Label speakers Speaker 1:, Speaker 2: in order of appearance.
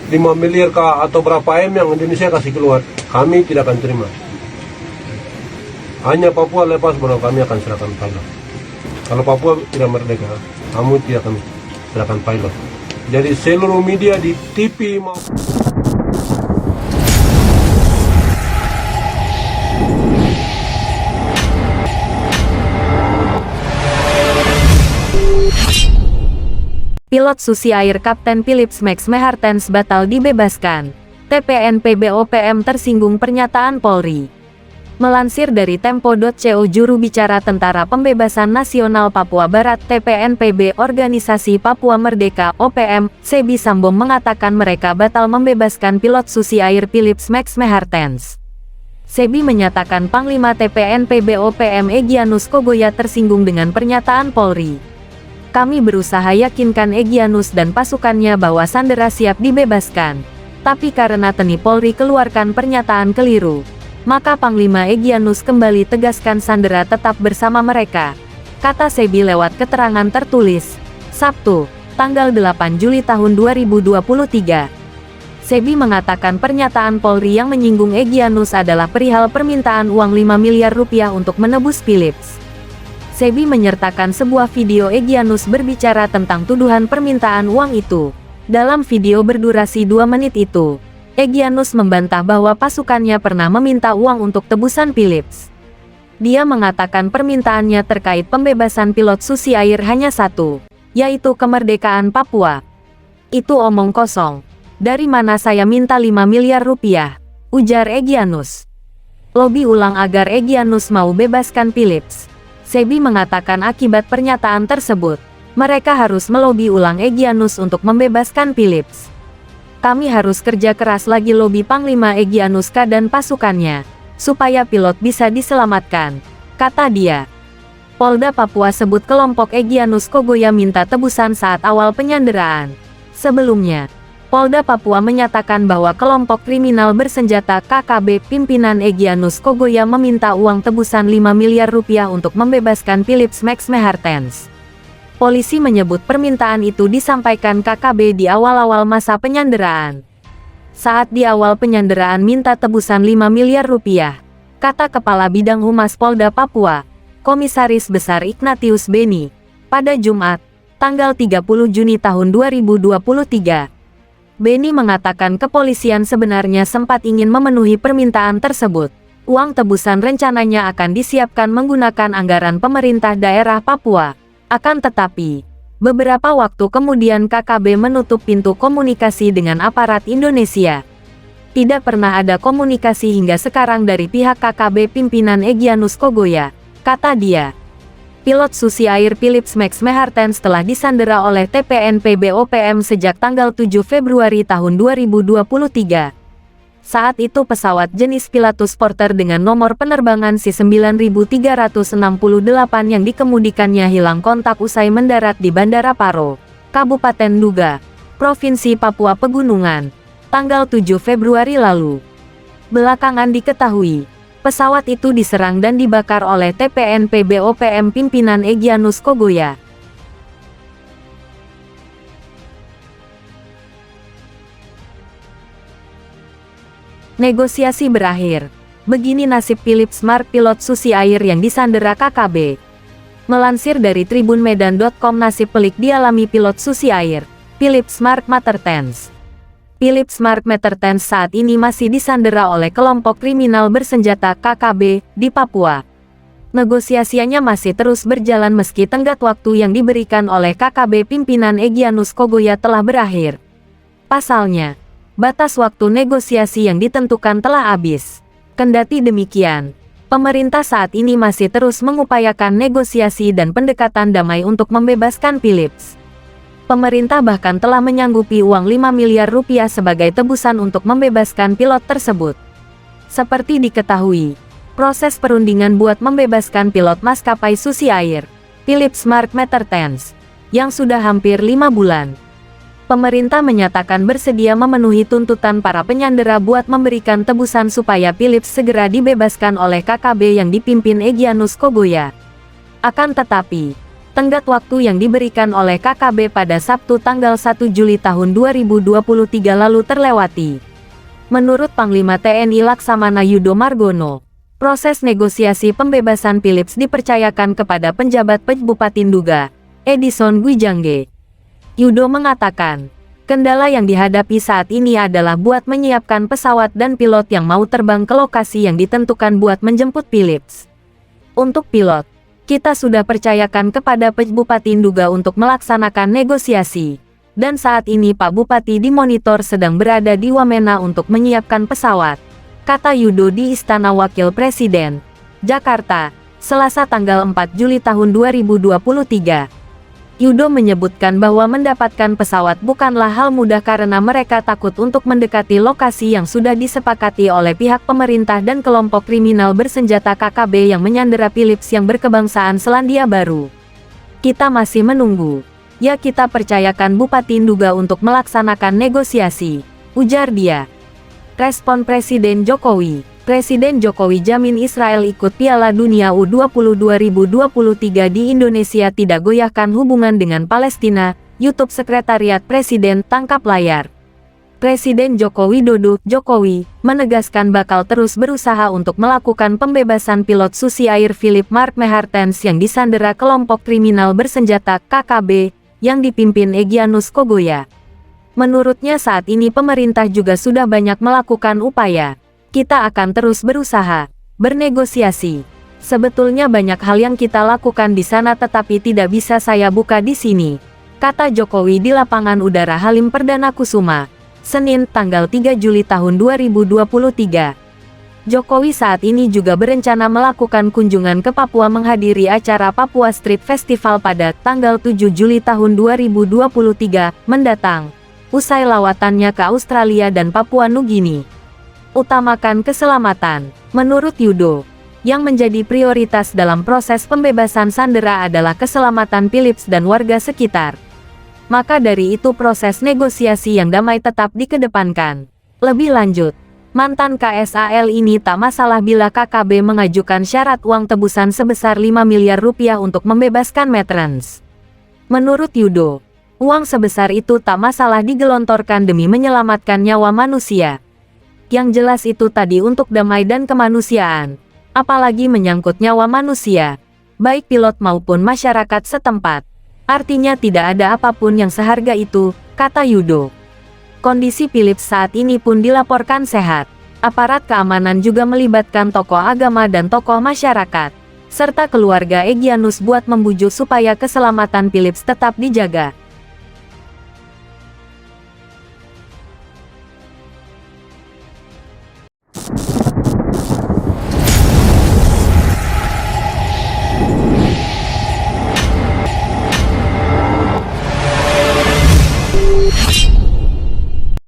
Speaker 1: 5 miliar kah atau berapa M yang Indonesia kasih keluar, kami tidak akan terima. Hanya Papua lepas baru kami akan serahkan pilot. Kalau Papua tidak merdeka, kamu tidak akan serahkan pilot. Jadi seluruh media di TV mau
Speaker 2: Pilot Susi Air Kapten Philips Max Mehartens batal dibebaskan. TPNPB OPM tersinggung pernyataan Polri. Melansir dari Tempo.co, juru bicara Tentara Pembebasan Nasional Papua Barat TPNPB Organisasi Papua Merdeka OPM, Sebi Sambom mengatakan mereka batal membebaskan pilot Susi Air Philips Max Mehartens. Sebi menyatakan Panglima TPNPB OPM Egyanus Kogoya tersinggung dengan pernyataan Polri. Kami berusaha yakinkan Egyanus dan pasukannya bahwa sandera siap dibebaskan. Tapi karena TNI Polri keluarkan pernyataan keliru, maka Panglima Egyanus kembali tegaskan sandera tetap bersama mereka, kata Sebi lewat keterangan tertulis, Sabtu, tanggal 8 Juli tahun 2023. Sebi mengatakan pernyataan Polri yang menyinggung Egyanus adalah perihal permintaan uang 5 miliar rupiah untuk menebus Philips. Sebi menyertakan sebuah video Egyanus berbicara tentang tuduhan permintaan uang itu. Dalam video berdurasi 2 menit itu, Egyanus membantah bahwa pasukannya pernah meminta uang untuk tebusan Philips. Dia mengatakan permintaannya terkait pembebasan pilot Susi Air hanya satu, yaitu kemerdekaan Papua. Itu omong kosong. Dari mana saya minta 5 miliar rupiah? Ujar Egyanus. Lobi ulang agar Egyanus mau bebaskan Philips. Sebi mengatakan akibat pernyataan tersebut, mereka harus melobi ulang Egyanus untuk membebaskan Philips. Kami harus kerja keras lagi lobi Panglima Egyanuska dan pasukannya, supaya pilot bisa diselamatkan, kata dia. Polda Papua sebut kelompok Egyanus Kogoya minta tebusan saat awal penyanderaan. Sebelumnya, Polda Papua menyatakan bahwa kelompok kriminal bersenjata KKB pimpinan Egyanus Kogoya meminta uang tebusan 5 miliar rupiah untuk membebaskan Philips Max Mehartens. Polisi menyebut permintaan itu disampaikan KKB di awal-awal masa penyanderaan. Saat di awal penyanderaan minta tebusan 5 miliar rupiah, kata Kepala Bidang Humas Polda Papua, Komisaris Besar Ignatius Beni, pada Jumat, tanggal 30 Juni tahun 2023. Beni mengatakan kepolisian sebenarnya sempat ingin memenuhi permintaan tersebut. Uang tebusan rencananya akan disiapkan menggunakan anggaran pemerintah daerah Papua. Akan tetapi, beberapa waktu kemudian KKB menutup pintu komunikasi dengan aparat Indonesia. Tidak pernah ada komunikasi hingga sekarang dari pihak KKB pimpinan Egyanus Kogoya, kata dia. Pilot Susi Air Philips Max Mehartens telah disandera oleh TPNPB OPM sejak tanggal 7 Februari tahun 2023. Saat itu pesawat jenis Pilatus Porter dengan nomor penerbangan C9368 yang dikemudikannya hilang kontak usai mendarat di Bandara Paro, Kabupaten Duga, Provinsi Papua Pegunungan, tanggal 7 Februari lalu. Belakangan diketahui, pesawat itu diserang dan dibakar oleh TPNPB OPM pimpinan Egyanus Kogoya. Negosiasi berakhir. Begini nasib Philips Mark pilot Susi Air yang disandera KKB. Melansir dari tribunmedan.com, nasib pelik dialami pilot Susi Air, Philips Mark Mehartens. Philips Mark Mehartens saat ini masih disandera oleh kelompok kriminal bersenjata KKB di Papua. Negosiasinya masih terus berjalan meski tenggat waktu yang diberikan oleh KKB pimpinan Egyanus Kogoya telah berakhir. Pasalnya, batas waktu negosiasi yang ditentukan telah habis. Kendati demikian, pemerintah saat ini masih terus mengupayakan negosiasi dan pendekatan damai untuk membebaskan Philips. Pemerintah bahkan telah menyanggupi uang 5 miliar rupiah sebagai tebusan untuk membebaskan pilot tersebut. Seperti diketahui, proses perundingan buat membebaskan pilot maskapai Susi Air, Philips Mark Mehartens, yang sudah hampir 5 bulan. Pemerintah menyatakan bersedia memenuhi tuntutan para penyandera buat memberikan tebusan supaya Philips segera dibebaskan oleh KKB yang dipimpin Egyanus Kogoya. Akan tetapi, Tenggat waktu yang diberikan oleh KKB pada Sabtu tanggal 1 Juli tahun 2023 lalu terlewati. Menurut Panglima TNI Laksamana Yudo Margono, proses negosiasi pembebasan Philips dipercayakan kepada penjabat Bupati Nduga, Edison Gwijangge. Yudo mengatakan, kendala yang dihadapi saat ini adalah buat menyiapkan pesawat dan pilot yang mau terbang ke lokasi yang ditentukan buat menjemput Philips. Untuk pilot, kita sudah percayakan kepada Bupati Nduga untuk melaksanakan negosiasi. Dan saat ini Pak Bupati dimonitor sedang berada di Wamena untuk menyiapkan pesawat, kata Yudo di Istana Wakil Presiden, Jakarta, Selasa tanggal 4 Juli tahun 2023. Yudo menyebutkan bahwa mendapatkan pesawat bukanlah hal mudah karena mereka takut untuk mendekati lokasi yang sudah disepakati oleh pihak pemerintah dan kelompok kriminal bersenjata KKB yang menyandera Philips yang berkebangsaan Selandia Baru. Kita masih menunggu. Ya, kita percayakan Bupati Nduga untuk melaksanakan negosiasi, ujar dia. Respon Presiden Jokowi. Presiden Jokowi jamin Israel ikut Piala Dunia U20 2023 di Indonesia tidak goyahkan hubungan dengan Palestina, YouTube Sekretariat Presiden tangkap layar. Presiden Joko Widodo, Jokowi, menegaskan bakal terus berusaha untuk melakukan pembebasan pilot Susi Air Philip Mark Mehartens yang disandera kelompok kriminal bersenjata KKB, yang dipimpin Egyanus Kogoya. Menurutnya saat ini pemerintah juga sudah banyak melakukan upaya. Kita akan terus berusaha, bernegosiasi. Sebetulnya banyak hal yang kita lakukan di sana tetapi tidak bisa saya buka di sini, kata Jokowi di lapangan udara Halim Perdana Kusuma, Senin tanggal 3 Juli tahun 2023. Jokowi saat ini juga berencana melakukan kunjungan ke Papua menghadiri acara Papua Street Festival pada tanggal 7 Juli tahun 2023 mendatang, usai lawatannya ke Australia dan Papua Nugini. Utamakan keselamatan. Menurut Yudo, yang menjadi prioritas dalam proses pembebasan sandera adalah keselamatan Philips dan warga sekitar. Maka dari itu proses negosiasi yang damai tetap dikedepankan. Lebih lanjut, mantan KSAL ini tak masalah bila KKB mengajukan syarat uang tebusan sebesar 5 miliar rupiah untuk membebaskan Mehartens. Menurut Yudo, uang sebesar itu tak masalah digelontorkan demi menyelamatkan nyawa manusia. Yang jelas itu tadi untuk damai dan kemanusiaan, apalagi menyangkut nyawa manusia, baik pilot maupun masyarakat setempat. Artinya tidak ada apapun yang seharga itu, kata Yudo. Kondisi Philips saat ini pun dilaporkan sehat. Aparat keamanan juga melibatkan tokoh agama dan tokoh masyarakat, serta keluarga Egyanus buat membujuk supaya keselamatan Philips tetap dijaga.